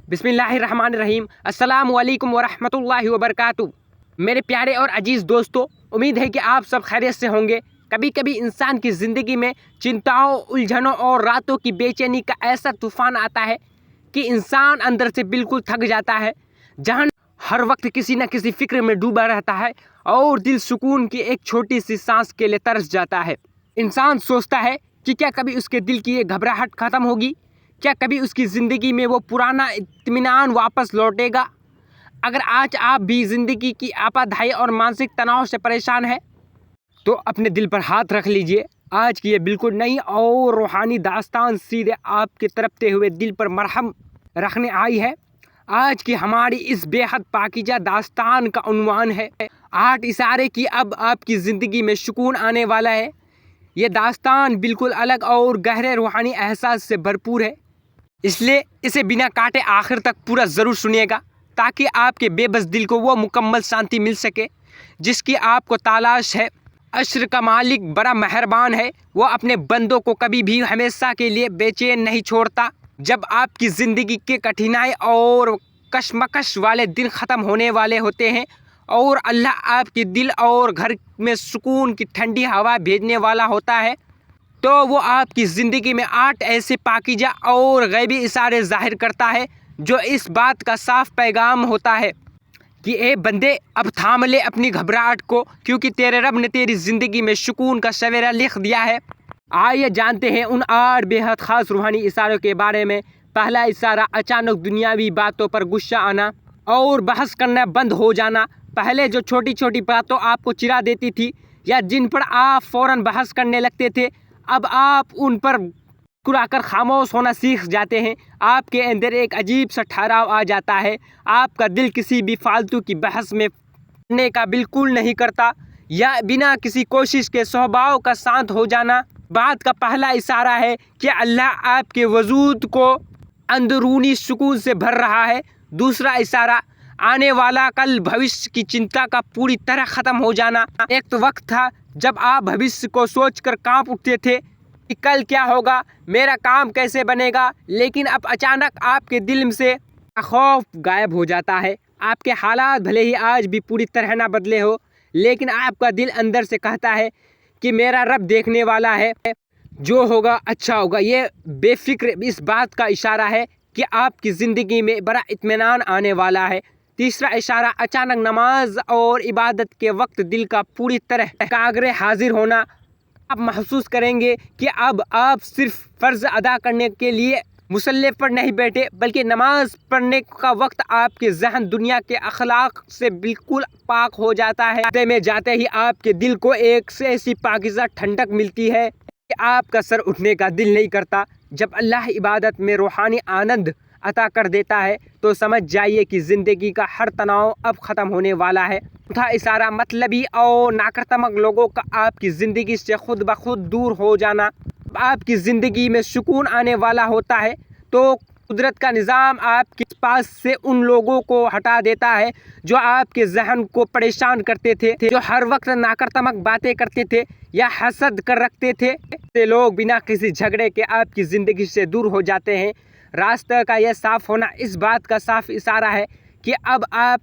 बिस्मिल्लाहिर्रहमानिर्रहीम। अस्सलामु अलैकुम वरहमतुल्लाहि वबरकातुहू। मेरे प्यारे और अजीज़ दोस्तों, उम्मीद है कि आप सब खैरियत से होंगे। कभी कभी इंसान की ज़िंदगी में चिंताओं, उलझनों और रातों की बेचैनी का ऐसा तूफ़ान आता है कि इंसान अंदर से बिल्कुल थक जाता है। जहाँ हर वक्त किसी न किसी फ़िक्र में डूबा रहता है और दिल सुकून की एक छोटी सी सांस के लिए तरस जाता है। इंसान सोचता है कि क्या कभी उसके दिल की ये घबराहट ख़त्म होगी, क्या कभी उसकी ज़िंदगी में वो पुराना इत्मीनान वापस लौटेगा। अगर आज आप भी ज़िंदगी की आपाधाई और मानसिक तनाव से परेशान हैं तो अपने दिल पर हाथ रख लीजिए। आज की ये बिल्कुल नई और रूहानी दास्तान सीधे आपके तड़पते हुए दिल पर मरहम रखने आई है। आज की हमारी इस बेहद पाकीज़ा दास्तान का उन्वान है 8 इशारे की अब आपकी ज़िंदगी में सुकून आने वाला है। ये दास्तान बिल्कुल अलग और गहरे रूहानी एहसास से भरपूर है, इसलिए इसे बिना काटे आखिर तक पूरा ज़रूर सुनिएगा ताकि आपके बेबस दिल को वो मुकम्मल शांति मिल सके जिसकी आपको तलाश है। अश्र का मालिक बड़ा मेहरबान है, वो अपने बंदों को कभी भी हमेशा के लिए बेचैन नहीं छोड़ता। जब आपकी ज़िंदगी के कठिनाई और कशमकश वाले दिन ख़त्म होने वाले होते हैं और अल्लाह आपके दिल और घर में सुकून की ठंडी हवा भेजने वाला होता है, तो वो आपकी ज़िंदगी में 8 ऐसे पाकीज़ा और गैबी इशारे ज़ाहिर करता है जो इस बात का साफ पैगाम होता है कि ए बंदे, अब थाम ले अपनी घबराहट को, क्योंकि तेरे रब ने तेरी ज़िंदगी में सुकून का सवेरा लिख दिया है। आइए जानते हैं उन 8 बेहद ख़ास रूहानी इशारों के बारे में। पहला इशारा, अचानक दुनियावी बातों पर गुस्सा आना और बहस करना बंद हो जाना। पहले जो छोटी छोटी बातों आपको चिढ़ा देती थी या जिन पर आप फ़ौरन बहस करने लगते थे, अब आप उन पर मुस्कुराकर खामोश होना सीख जाते हैं। आपके अंदर एक अजीब सा ठहराव आ जाता है। आपका दिल किसी भी फालतू की बहस में पड़ने का बिल्कुल नहीं करता या बिना किसी कोशिश के स्वभाव का शांत हो जाना बात का पहला इशारा है कि अल्लाह आपके वजूद को अंदरूनी सुकून से भर रहा है। दूसरा इशारा, आने वाला कल भविष्य की चिंता का पूरी तरह ख़त्म हो जाना। एक तो वक्त था जब आप भविष्य को सोचकर कांप उठते थे कि कल क्या होगा, मेरा काम कैसे बनेगा, लेकिन अब अचानक आपके दिल से खौफ गायब हो जाता है। आपके हालात भले ही आज भी पूरी तरह ना बदले हो, लेकिन आपका दिल अंदर से कहता है कि मेरा रब देखने वाला है, जो होगा अच्छा होगा। ये बेफिक्र इस बात का इशारा है कि आपकी ज़िंदगी में बड़ा इत्मीनान आने वाला है। तीसरा इशारा, अचानक नमाज और इबादत के वक्त दिल का पूरी तरह एकाग्र हाजिर होना। आप महसूस करेंगे कि अब आप सिर्फ फ़र्ज़ अदा करने के लिए मुसल्ले पर नहीं बैठे, बल्कि नमाज पढ़ने का वक्त आपके जहन दुनिया के अखलाक से बिल्कुल पाक हो जाता है। रास्ते में जाते ही आपके दिल को एक से ऐसी पाकीज़ा ठंडक मिलती है कि आपका सर उठने का दिल नहीं करता। जब अल्लाह इबादत में रूहानी आनंद अता कर देता है तो समझ जाइए कि ज़िंदगी का हर तनाव अब ख़त्म होने वाला है। चौथा इशारा, मतलबी और नाकर्तमक लोगों का आपकी ज़िंदगी से खुद ब खुद दूर हो जाना। आपकी ज़िंदगी में सुकून आने वाला होता है तो कुदरत का निज़ाम आपके पास से उन लोगों को हटा देता है जो आपके जहन को परेशान करते थे, जो हर वक्त नाकर्तमक बातें करते थे या हसद कर रखते थे। ऐसे लोग बिना किसी झगड़े के आपकी ज़िंदगी से दूर हो जाते हैं। रास्ते का यह साफ़ होना इस बात का साफ इशारा है कि अब आप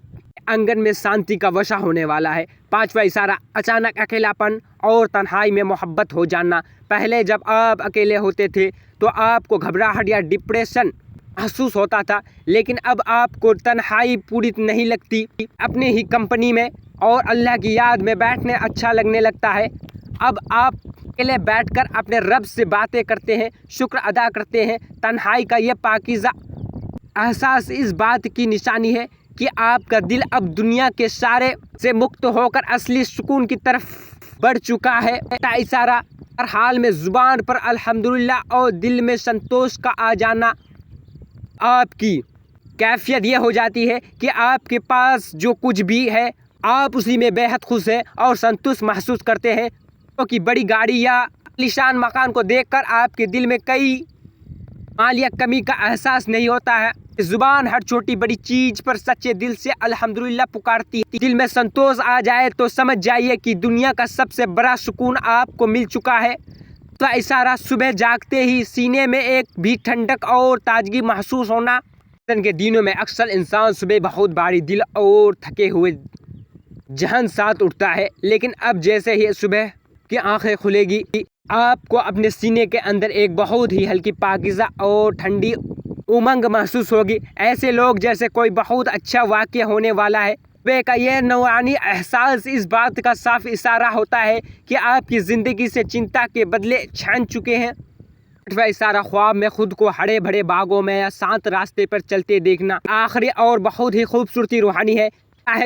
आंगन में शांति का वर्षा होने वाला है। पांचवा इशारा, अचानक अकेलापन और तन्हाई में मोहब्बत हो जाना। पहले जब आप अकेले होते थे तो आपको घबराहट या डिप्रेशन महसूस होता था, लेकिन अब आपको तन्हाई पूरी नहीं लगती। अपने ही कंपनी में और अल्लाह की याद में बैठने अच्छा लगने लगता है। अब आप अकेले बैठकर अपने रब से बातें करते हैं, शुक्र अदा करते हैं। तन्हाई का यह पाकीज़ा एहसास इस बात की निशानी है कि आपका दिल अब दुनिया के सारे से मुक्त होकर असली सुकून की तरफ बढ़ चुका है। इशारा, हर हाल में ज़ुबान पर अल्हम्दुलिल्लाह और दिल में संतोष का आ जाना। आपकी कैफियत ये हो जाती है कि आपके पास जो कुछ भी है आप उसी में बेहद खुश हैं और संतुष्ट महसूस करते हैं, क्योंकि बड़ी गाड़ी या आलीशान मकान को देखकर आपके दिल में कई माल या कमी का एहसास नहीं होता है। ज़ुबान हर छोटी बड़ी चीज़ पर सच्चे दिल से अल्हम्दुलिल्लाह पुकारती है। दिल में संतोष आ जाए तो समझ जाइए कि दुनिया का सबसे बड़ा सुकून आपको मिल चुका है। तो इशारा, सुबह जागते ही सीने में एक भी ठंडक और ताजगी महसूस होना। رمضان کے دنوں میں اکثر انسان صبح بہت بھاری دل اور تھکے ہوئے ذہن ساتھ اٹھتا ہے، لیکن اب جیسے ہی صبح کی آنکھیں کھلے گی آپ کو اپنے سینے کے اندر ایک بہت ہی ہلکی پاکیزہ اور ٹھنڈی امنگ محسوس ہوگی۔ ایسے لوگ جیسے کوئی بہت اچھا واقعہ ہونے والا ہے۔ صبح کا یہ نورانی احساس اس بات کا صاف اشارہ ہوتا ہے کہ آپ کی زندگی سے چنتا کے بدلے چھن چکے ہیں۔ آٹھواں اشارہ خواب میں خود کو ہرے بھرے باغوں میں یا شانت راستے پر چلتے دیکھنا آخری اور بہت ہی خوبصورتی روحانی ہے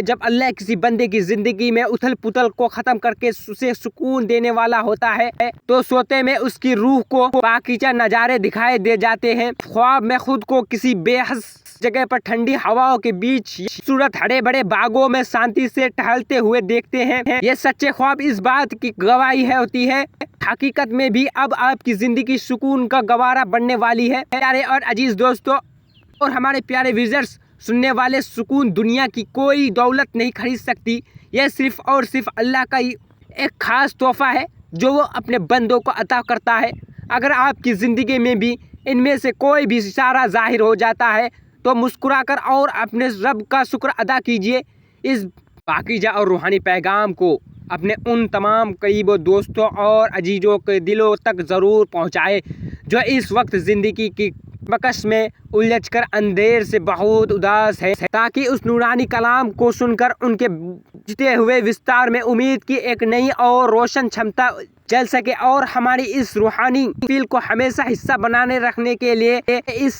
جب اللہ کسی بندے کی زندگی میں اتھل پتھل کو ختم کر کے اسے سکون دینے والا ہوتا ہے تو سوتے میں اس کی روح کو پاکیزہ نظارے دکھائی دے جاتے ہیں۔ خواب میں خود کو کسی بے حس جگہ پر ٹھنڈی ہواؤں کے بیچ خوبصورت ہرے بڑے باغوں میں شانتی سے ٹہلتے ہوئے دیکھتے ہیں۔ یہ سچے خواب اس بات کی گواہی ہوتی ہے حقیقت میں بھی اب آپ کی زندگی سکون کا گوارا بننے والی ہے۔ پیارے اور عزیز دوستو اور ہمارے پیارے ویزرز سننے والے، سکون دنیا کی کوئی دولت نہیں خرید سکتی۔ یہ صرف اور صرف اللہ کا ایک خاص تحفہ ہے جو وہ اپنے بندوں کو عطا کرتا ہے۔ اگر آپ کی زندگی میں بھی ان میں سے کوئی بھی اشارہ ظاہر ہو جاتا ہے تو مسکرا کر اور اپنے رب کا شکر ادا کیجیے۔ اس پاکیزہ اور روحانی پیغام کو اپنے ان تمام قریب دوستوں اور عزیزوں کے دلوں تک ضرور پہنچائے جو اس وقت زندگی کی بکش میں الجھ کر اندھیر سے بہت اداس ہے، تاکہ اس نورانی کلام کو سن کر ان کے بجھتے ہوئے وستار میں امید کی ایک نئی اور روشن چھمتا جل سکے۔ اور ہماری اس روحانی فیل کو ہمیشہ حصہ بنانے رکھنے کے لیے، اس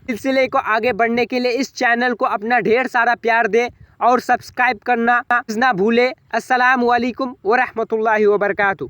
سلسلے کو آگے بڑھنے کے لیے اس چینل کو اپنا ڈھیر سارا پیار دیں اور سبسکرائب کرنا نہ بھولے۔ السلام علیکم ورحمۃ اللہ وبرکاتہ۔